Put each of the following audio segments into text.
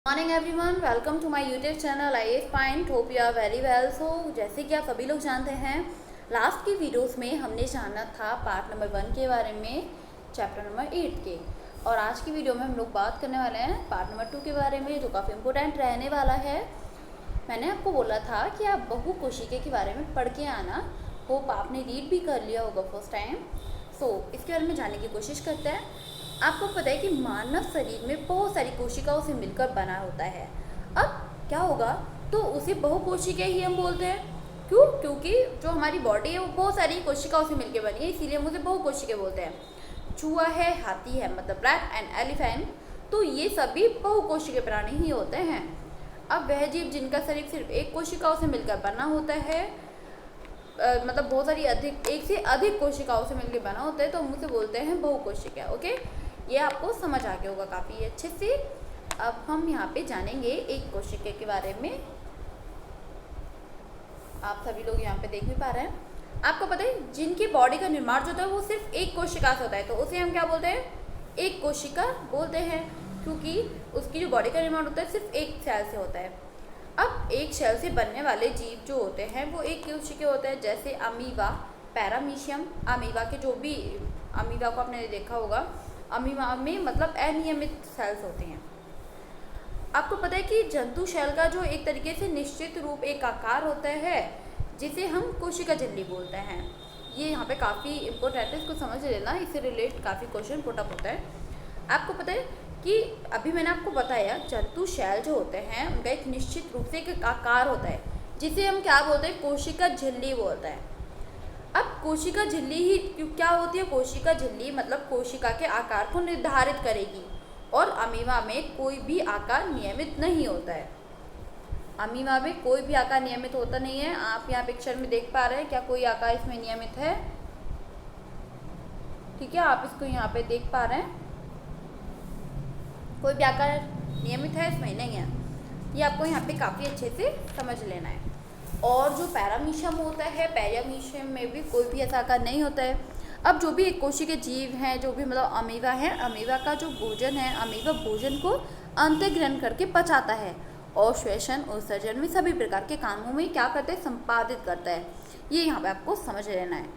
Morning everyone, welcome to my YouTube channel I S point. Hope you are very well. So जैसे कि आप सभी लोग जानते हैं, लास्ट की वीडियोस में हमने जाना था पार्ट नंबर 1 के बारे में, चैप्टर नंबर 8 के। और आज की वीडियो में हम लोग बात करने वाले हैं पार्ट नंबर 2 के बारे में, जो काफ़ी इंपॉर्टेंट रहने वाला है। मैंने आपको बोला था कि आप बहुकोशिकीय के बारे में पढ़ के आना। होप आपने रीड भी कर लिया होगा फर्स्ट टाइम। सो इसके बारे में जानने की कोशिश करते हैं। आपको पता है कि मानव शरीर में बहुत सारी कोशिकाओं से मिलकर बना होता है। अब क्या होगा, तो उसे बहुकोशिकीय ही हम बोलते हैं। क्यों? क्योंकि जो हमारी बॉडी है वो बहुत सारी कोशिकाओं से मिलकर बनी है, इसीलिए हम उसे बहुकोशिकीय बोलते हैं। चूहा है, हाथी है, मतलब रैट एंड एलिफेंट, तो ये सभी बहुकोशिकीय प्राणी ही होते हैं। अब वह जीव जिनका शरीर सिर्फ एक कोशिकाओं से मिलकर बना होता है, मतलब बहुत सारी एक से अधिक कोशिकाओं से मिलकर बना होता है, तो हम उसे बोलते हैं बहुकोशिकीय। ओके, ये आपको समझ आ गया होगा काफ़ी अच्छे से। अब हम यहाँ पे जानेंगे एक कोशिका के बारे में। आप सभी लोग यहाँ पे देख भी पा रहे हैं। आपको पता है जिनकी बॉडी का निर्माण जो होता है वो सिर्फ एक कोशिका से होता है, तो उसे हम क्या बोलते हैं? एक कोशिका बोलते हैं, क्योंकि उसकी जो बॉडी का निर्माण होता है सिर्फ एक सेल से होता है। अब एक सेल से बनने वाले जीव जो होते हैं वो एक कोशिकीय होते हैं, जैसे अमीबा, पैरामीशियम। अमीबा के जो भी, अमीबा को आपने देखा होगा, अमीबा में मतलब अनियमित सेल्स होते हैं। आपको पता है कि जंतु शैल का जो एक तरीके से निश्चित रूप, एक आकार होता है, जिसे हम कोशिका झिल्ली बोलते हैं। ये यहाँ पे काफ़ी इम्पोर्टेंट है, इसको समझ लेना, इससे रिलेट काफ़ी क्वेश्चन पुटअप होता है। आपको पता है कि अभी मैंने आपको बताया जंतु शैल जो होते हैं उनका एक निश्चित रूप से एक आकार होता है, जिसे हम क्या बोलते हैं? कोशिका झिल्ली बोलते हैं। अब कोशिका झिल्ली ही क्या होती है? कोशिका झिल्ली मतलब कोशिका के आकार को निर्धारित करेगी, और अमीबा में कोई भी आकार नियमित नहीं होता है। अमीबा में कोई भी आकार नियमित होता नहीं है। आप यहाँ पिक्चर में देख पा रहे हैं, क्या कोई आकार इसमें नियमित है? ठीक है, आप इसको यहाँ पे देख पा रहे हैं, कोई भी आकार नियमित है इसमें नहीं है। ये आपको यहाँ पे काफ़ी अच्छे से समझ लेना है। और जो पैरामीशियम होता है, पैरामीशियम में भी कोई भी ऐसा आकार नहीं होता है। अब जो भी एक कोशिकीय जीव हैं, जो भी मतलब अमीबा है, अमीबा का जो भोजन है, अमीबा भोजन को अंतःग्रहण करके पचाता है और श्वसन उत्सर्जन में सभी प्रकार के कामों में क्या करता है? संपादित करता है। ये यहाँ पे आपको समझ लेना है।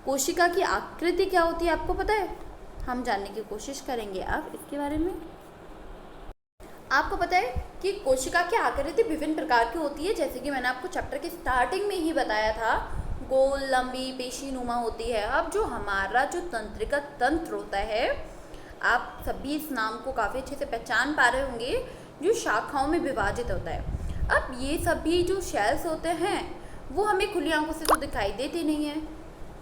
कोशिका की आकृति क्या होती है आपको पता है? हम जानने की कोशिश करेंगे अब इसके बारे में। आपको पता है कि कोशिका की आकृति विभिन्न प्रकार की होती है, जैसे कि मैंने आपको चैप्टर के स्टार्टिंग में ही बताया था, गोल, लंबी, पेशीनुमा होती है। अब जो हमारा जो तंत्रिका तंत्र होता है, आप सभी इस नाम को काफ़ी अच्छे से पहचान पा रहे होंगे, जो शाखाओं में विभाजित होता है। अब ये सभी जो शेल्स होते हैं वो हमें खुली आंखों से तो दिखाई देते नहीं हैं।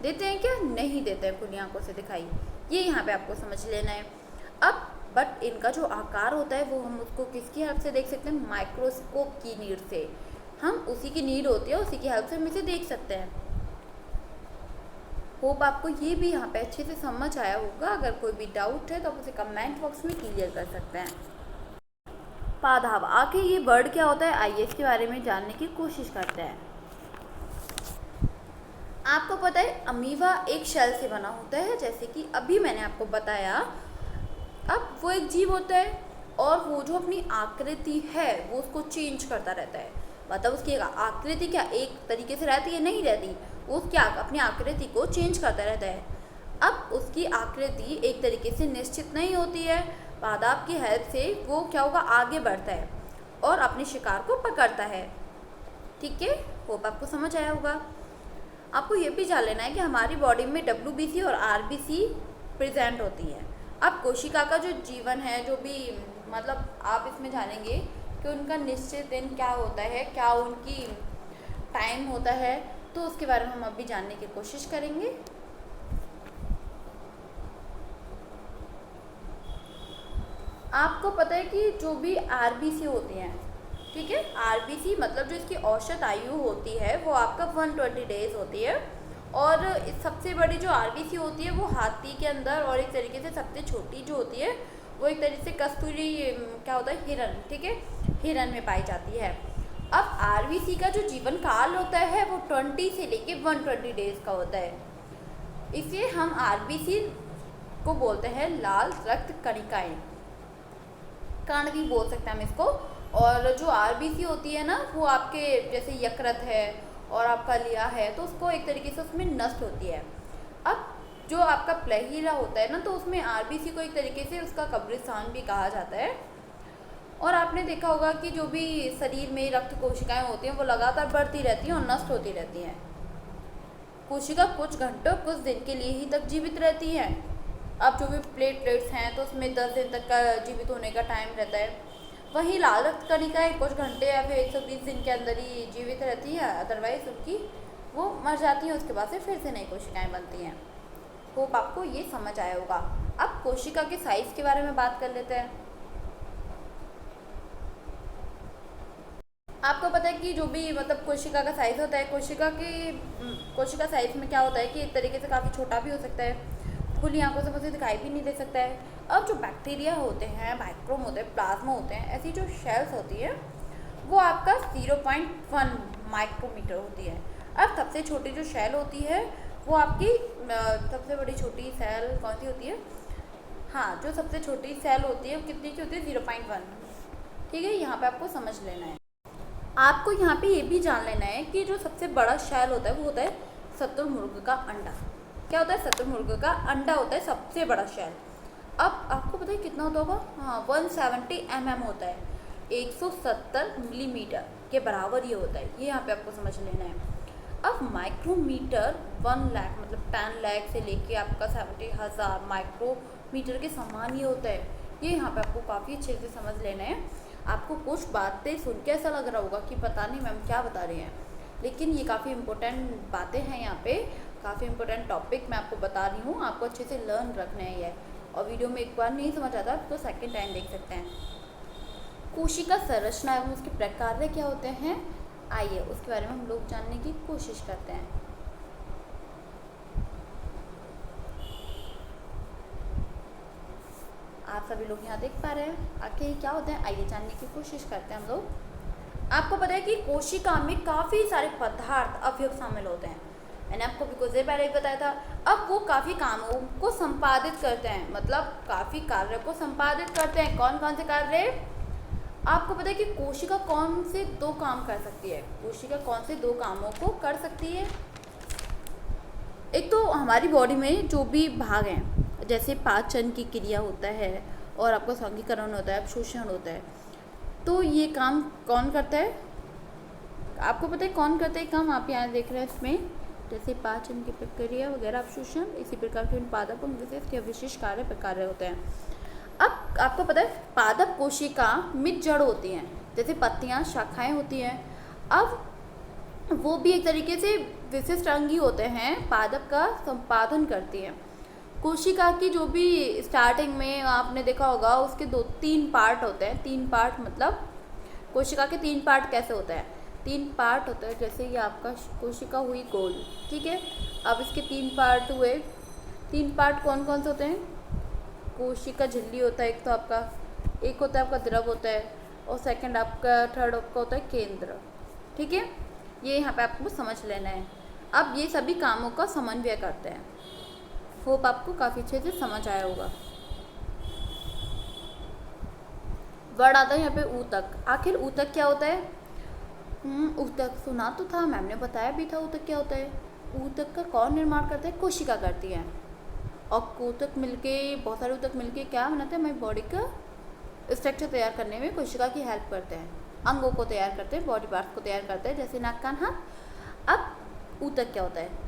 देते हैं क्या? नहीं देते हैं खुली आंखों से दिखाई। ये यहाँ पे आपको समझ लेना है। अब बट इनका जो आकार होता है वो हम उसको किसकी हेल्प से देख सकते हैं? माइक्रोस्कोप की नीड से। हम उसी की नीड होती है, उसी की हेल्प से हम इसे देख सकते हैं। होप आपको ये भी यहाँ पे अच्छे से समझ आया होगा। अगर कोई भी डाउट है तो आप उसे कमेंट बॉक्स में क्लियर कर सकते हैं। पादाब, आखिर ये वर्ड क्या होता है? आइए इसके बारे में जानने की कोशिश करते हैं। आपको पता है अमीबा एक शेल से बना होता है, जैसे कि अभी मैंने आपको बताया। अब वो एक जीव होता है और वो जो अपनी आकृति है वो उसको चेंज करता रहता है। मतलब उसकी आकृति क्या एक तरीके से रहती है? नहीं रहती। वो क्या अपनी आकृति को चेंज करता रहता है। अब उसकी आकृति एक तरीके से निश्चित नहीं होती है। पादाब की हेल्प से वो क्या होगा? आगे बढ़ता है और अपने शिकार को पकड़ता है। ठीक है, होप आपको समझ आया होगा। आपको ये भी जान लेना है कि हमारी बॉडी में WBC और RBC प्रेजेंट होती है। अब कोशिका का जो जीवन है, जो भी मतलब आप इसमें जानेंगे कि उनका निश्चित दिन क्या होता है, क्या उनकी टाइम होता है, तो उसके बारे में हम अभी जानने की कोशिश करेंगे। आपको पता है कि जो भी RBC होती हैं, ठीक है, RBC मतलब जो इसकी औसत आयु होती है वो आपका 120 डेज होती है। और सबसे बड़ी जो RBC होती है वो हाथी के अंदर, और एक तरीके से सबसे छोटी जो होती है वो एक तरीके से कस्तूरी क्या होता है? हिरन। ठीक है, हिरन में पाई जाती है। अब RBC का जो जीवन काल होता है वो 20 से लेके 120 डेज का होता है। इसलिए हम RBC को बोलते हैं लाल रक्त कणिकाएं। कण भी बोल सकते हैं हम इसको। और जो आरबीसी होती है ना, वो आपके जैसे यकृत है और आपका लिया है, तो उसको एक तरीके से उसमें नष्ट होती है। अब जो आपका प्लेहिरा होता है ना, तो उसमें आरबीसी को एक तरीके से उसका कब्रिस्तान भी कहा जाता है। और आपने देखा होगा कि जो भी शरीर में रक्त कोशिकाएं होती हैं वो लगातार बढ़ती रहती हैं और नष्ट होती रहती हैं। कोशिका कुछ घंटों कुछ दिन के लिए ही तक जीवित रहती है। अब जो भी प्लेटलेट्स हैं तो उसमें 10 दिन तक का जीवित होने का टाइम रहता है। वहीं लाल रक्त कणिकाएँ कुछ घंटे या फिर 120 दिन के अंदर ही जीवित रहती है, अदरवाइज उनकी वो मर जाती हैं। उसके बाद से फिर से नई कोशिकाएँ बनती हैं। होप आपको ये समझ आया होगा। अब कोशिका के साइज़ के बारे में बात कर लेते हैं। आपको पता है कि जो भी मतलब कोशिका का साइज़ होता है, कोशिका साइज़ में क्या होता है कि एक तरीके से काफ़ी छोटा भी हो सकता है, खुली आंखों से मुझे दिखाई भी नहीं दे सकता है। अब जो बैक्टीरिया होते हैं, माइक्रोम होते हैं, प्लाज्मा होते हैं, ऐसी जो शेल्स होती है वो आपका 0.1 माइक्रोमीटर होती है। अब सबसे छोटी जो शेल होती है वो आपकी सबसे बड़ी छोटी सेल कौन सी होती है? हाँ, जो सबसे छोटी सेल होती है वो कितनी की होती है? 0.1। ठीक है, यहाँ पे आपको समझ लेना है। आपको यहाँ पे ये भी जान लेना है कि जो सबसे बड़ा शेल होता है वो होता है शुतुरमुर्ग का अंडा। क्या होता है? शुतुरमुर्ग का अंडा होता है सबसे बड़ा शेल। अब आपको पता है कितना होता होगा? हाँ, 170 mm होता है, 170 मिलीमीटर के बराबर ये होता है। ये यहाँ पे आपको समझ लेना है। अब माइक्रोमीटर 1 लाख मतलब 10 लाख से लेके आपका 70,000 माइक्रोमीटर के समान ही होता है। ये यहाँ पे आपको काफ़ी अच्छे से समझ लेना है। आपको कुछ बातें सुन के ऐसा लग रहा होगा कि पता नहीं मैम क्या बता रही हैं, लेकिन ये काफ़ी इंपॉर्टेंट बातें हैं। यहाँ पे काफ़ी इंपॉर्टेंट टॉपिक मैं आपको बता रही हूँ, आपको अच्छे से लर्न रखना है ये। और वीडियो में एक बार नहीं समझ आता तो सेकंड टाइम देख सकते हैं। कोशिका संरचना एवं उसके प्रकार क्या होते हैं, आइए उसके बारे में हम लोग जानने की कोशिश करते हैं। आप सभी लोग यहाँ देख पा रहे हैं आखिर क्या होते हैं, आइए जानने की कोशिश करते हैं हम लोग। आपको पता है कि कोशिका में काफ़ी सारे पदार्थ अवयव शामिल होते हैं। मैंने आपको भी कुछ देर पहले ही बताया था। अब वो काफ़ी कामों को संपादित करते हैं, मतलब काफ़ी कार्य को संपादित करते हैं। कौन कौन से कार्य? आपको पता है कि कोशिका कौन से 2 काम कर सकती है? कोशिका कौन से 2 कामों को कर सकती है? एक तो हमारी बॉडी में जो भी भाग हैं, जैसे पाचन की क्रिया होता है और आपका सांघीकरण होता है, अवशोषण होता है, तो ये काम कौन करता है? आपको पता है कौन करता है काम? आप यहाँ देख रहे हैं इसमें, जैसे पाचन की प्रक्रिया वगैरह, अवशोषण, इसी प्रकार के पादप विशेष के विशिष्ट कार्य होते हैं। अब आपको पता है पादप कोशिका में जड़ होती हैं, जैसे पत्तियाँ, शाखाएं होती हैं। अब वो भी एक तरीके से विशिष्ट अंग ही होते हैं, पादप का संपादन करती हैं। कोशिका की जो भी स्टार्टिंग में आपने देखा होगा उसके 2-3 पार्ट होते हैं। 3 पार्ट मतलब कोशिका के 3 पार्ट कैसे होते हैं? 3 पार्ट होता है। जैसे ये आपका कोशिका हुई गोल, ठीक है। अब इसके 3 पार्ट हुए। 3 पार्ट कौन कौन से होते हैं? कोशिका झिल्ली होता है एक, तो आपका एक होता है आपका द्रव होता है, और सेकंड आपका थर्ड आपका होता है केंद्र, ठीक है। ये यहाँ पे आपको समझ लेना है। अब ये सभी कामों का समन्वय करते हैं। होप आपको काफ़ी अच्छे से समझ आया होगा। वर्ड आता है यहाँ पे ऊतक। आखिर ऊतक क्या होता है? ऊतक सुना तो था, मैम ने बताया भी था ऊतक क्या होता है। ऊतक का कौन निर्माण करता है? कोशिका करती है। और ऊतक मिलके, बहुत सारे ऊतक मिलके क्या बनाते हैं? हमारी बॉडी का स्ट्रक्चर तैयार करने में कोशिका की हेल्प करते हैं, अंगों को तैयार करते हैं, बॉडी पार्ट्स को तैयार करते हैं, जैसे नाक, कान, हाथ। अब ऊतक क्या होता है?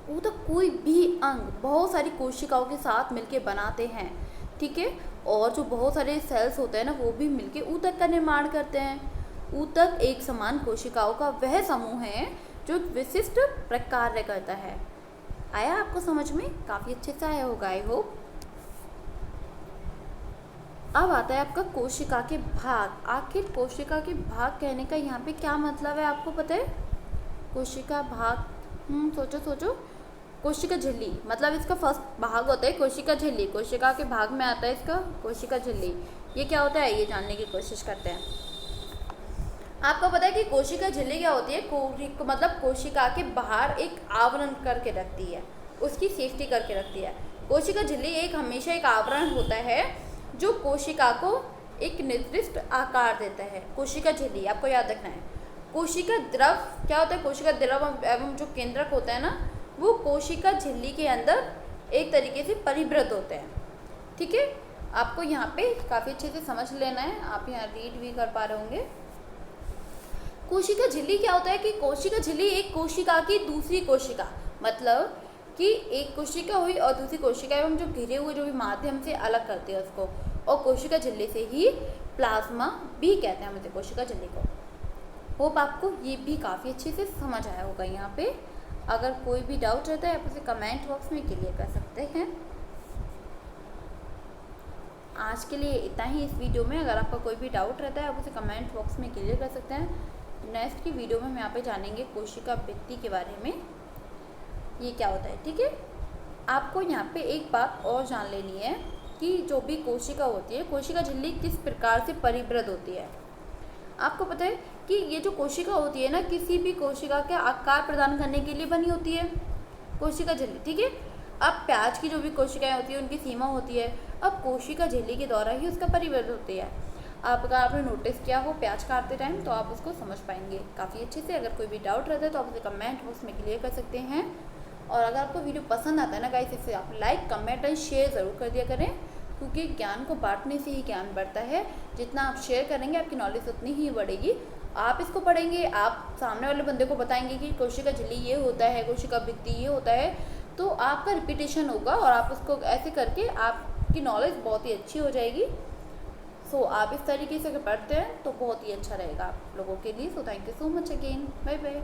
ऊतक कोई भी अंग बहुत सारी कोशिकाओं के साथ मिलके बनाते हैं, ठीक है। और जो बहुत सारे सेल्स होते हैं ना, वो भी मिलके ऊतक का निर्माण करते हैं। ऊतक एक समान कोशिकाओं का वह समूह है जो विशिष्ट प्रकार्य करता है। आया आपको समझ में? काफ़ी अच्छे से आया होगा, आई होप। अब आता है आपका कोशिका के भाग। आखिर कोशिका के भाग कहने का यहाँ पे क्या मतलब है, आपको पता है? कोशिका भाग, सोचो। कोशिका झिल्ली, मतलब इसका फर्स्ट भाग होता है कोशिका झिल्ली। कोशिका के भाग में आता है इसका कोशिका झिल्ली। ये क्या होता है, ये जानने की कोशिश करते हैं। आपको पता है कि कोशिका झिल्ली क्या होती है? मतलब कोशिका के बाहर एक आवरण करके रखती है, उसकी सेफ्टी करके रखती है। कोशिका झिल्ली हमेशा एक आवरण होता है जो कोशिका को एक निर्दिष्ट आकार देता है। कोशिका झिल्ली आपको याद रखना है। कोशिका द्रव क्या होता है? कोशिका द्रव एवं जो केंद्रक होता है ना, वो कोशिका झिल्ली के अंदर एक तरीके से परिवृत होते हैं। ठीक है, आपको यहाँ पे काफ़ी अच्छे से समझ लेना है। आप यहाँ रीड भी कर पा रहे होंगे। कोशिका झिल्ली क्या होता है कि कोशिका झिल्ली एक कोशिका की दूसरी कोशिका, मतलब कि एक कोशिका हुई और दूसरी कोशिका एवं जो घिरे हुए जो भी माध्यम से अलग करते हैं उसको, और कोशिका झिल्ली से ही प्लाज्मा भी कहते हैं मुझे कोशिका झिल्ली को। होप आपको ये भी काफ़ी अच्छे से समझ आया होगा। यहाँ पे अगर कोई भी डाउट रहता है आप उसे कमेंट बॉक्स में क्लियर कर सकते हैं। आज के लिए इतना ही इस वीडियो में। अगर आपका कोई भी डाउट रहता है आप उसे कमेंट बॉक्स में क्लियर कर सकते हैं। नेक्स्ट की वीडियो में हम यहाँ पे जानेंगे कोशिका भित्ति के बारे में, ये क्या होता है। ठीक है, आपको यहाँ पे एक बात और जान लेनी है कि जो भी कोशिका होती है, कोशिका झिल्ली किस प्रकार से परिवृत होती है। आपको पता है कि ये जो कोशिका होती है ना, किसी भी कोशिका के आकार प्रदान करने के लिए बनी होती है कोशिका झिल्ली। ठीक है, अब प्याज की जो भी कोशिकाएं होती है उनकी सीमा होती है, अब कोशिका झिल्ली के द्वारा ही उसका परिवृत होती है। अगर आपने नोटिस किया हो प्याज काटते टाइम तो आप उसको समझ पाएंगे काफ़ी अच्छे से। अगर कोई भी डाउट रहता है तो आप उसे कमेंट बॉक्स में क्लियर कर सकते हैं। और अगर आपको वीडियो पसंद आता है ना गाइस, इसे आप लाइक कमेंट एंड शेयर ज़रूर कर दिया करें, क्योंकि ज्ञान को बांटने से ही ज्ञान बढ़ता है। जितना आप शेयर करेंगे आपकी नॉलेज उतनी ही बढ़ेगी। आप इसको पढ़ेंगे, आप सामने वाले बंदे को बताएंगे कि कोशिका झिल्ली ये होता है, कोशिका भित्ति ये होता है, तो आपका रिपीटेशन होगा और आप उसको ऐसे करके आपकी नॉलेज बहुत ही अच्छी हो जाएगी। सो आप इस तरीके से अगर पढ़ते हैं तो बहुत ही अच्छा रहेगा आप लोगों के लिए। So thank you so much again, bye bye.